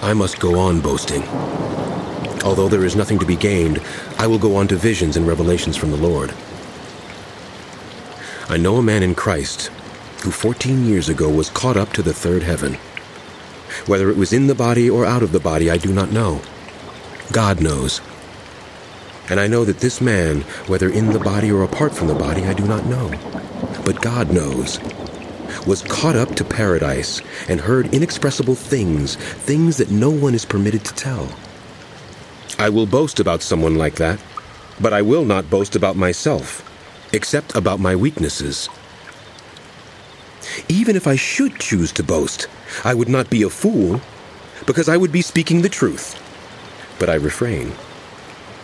I must go on boasting. Although there is nothing to be gained, I will go on to visions and revelations from the Lord. I know a man in Christ who 14 years ago was caught up to the third heaven. Whether it was in the body or out of the body, I do not know. God knows. And I know that this man, whether in the body or apart from the body, I do not know. But God knows, was caught up to paradise and heard inexpressible things that no one is permitted to tell. I will boast about someone like that, but I will not boast about myself, except about my weaknesses. Even if I should choose to boast, I would not be a fool, because I would be speaking the truth. But I refrain,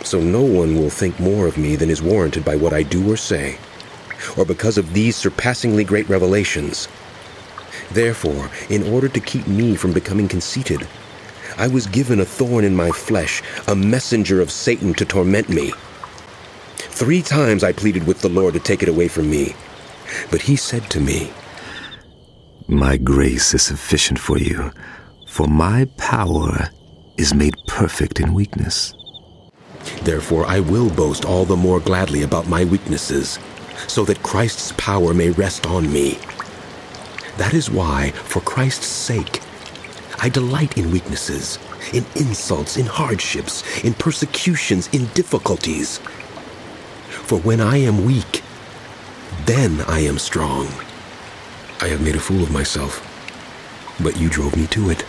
so no one will think more of me than is warranted by what I do or say, or because of these surpassingly great revelations. Therefore, in order to keep me from becoming conceited, I was given a thorn in my flesh, a messenger of Satan to torment me. 3 times I pleaded with the Lord to take it away from me, but he said to me, "My grace is sufficient for you, for my power is made perfect in weakness." Therefore I will boast all the more gladly about my weaknesses, so that Christ's power may rest on me. That is why, for Christ's sake, I delight in weaknesses, in insults, in hardships, in persecutions, in difficulties. For when I am weak, then I am strong. I have made a fool of myself, but you drove me to it.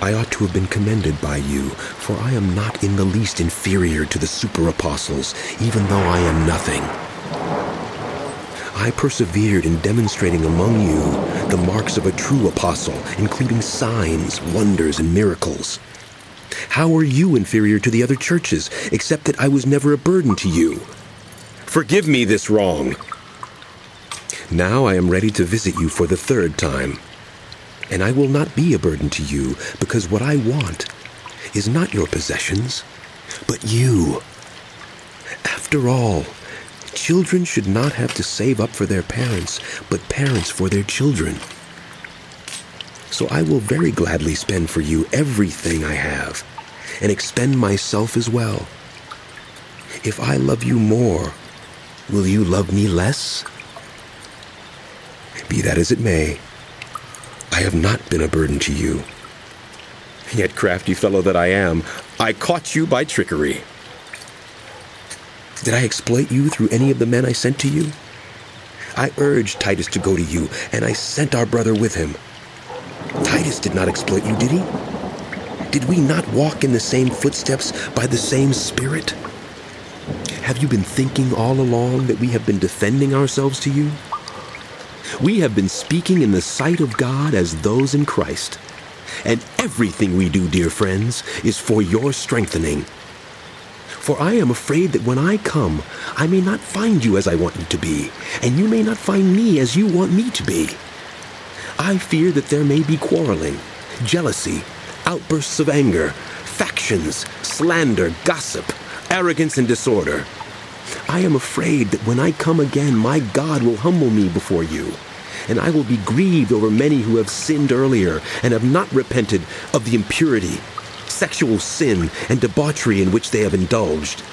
I ought to have been commended by you, for I am not in the least inferior to the super-apostles, even though I am nothing. I persevered in demonstrating among you the marks of a true apostle, including signs, wonders, and miracles. How are you inferior to the other churches, except that I was never a burden to you? Forgive me this wrong. Now I am ready to visit you for the 3rd time, and I will not be a burden to you, because what I want is not your possessions, but you. After all, children should not have to save up for their parents, but parents for their children. So I will very gladly spend for you everything I have, and expend myself as well. If I love you more, will you love me less? Be that as it may, I have not been a burden to you. Yet, crafty fellow that I am, I caught you by trickery. Did I exploit you through any of the men I sent to you? I urged Titus to go to you, and I sent our brother with him. Titus did not exploit you, did he? Did we not walk in the same footsteps by the same Spirit? Have you been thinking all along that we have been defending ourselves to you? We have been speaking in the sight of God as those in Christ. And everything we do, dear friends, is for your strengthening. For I am afraid that when I come, I may not find you as I want you to be, and you may not find me as you want me to be. I fear that there may be quarreling, jealousy, outbursts of anger, factions, slander, gossip, arrogance, and disorder. I am afraid that when I come again, my God will humble me before you, and I will be grieved over many who have sinned earlier and have not repented of the impurity, sexual sin, and debauchery in which they have indulged.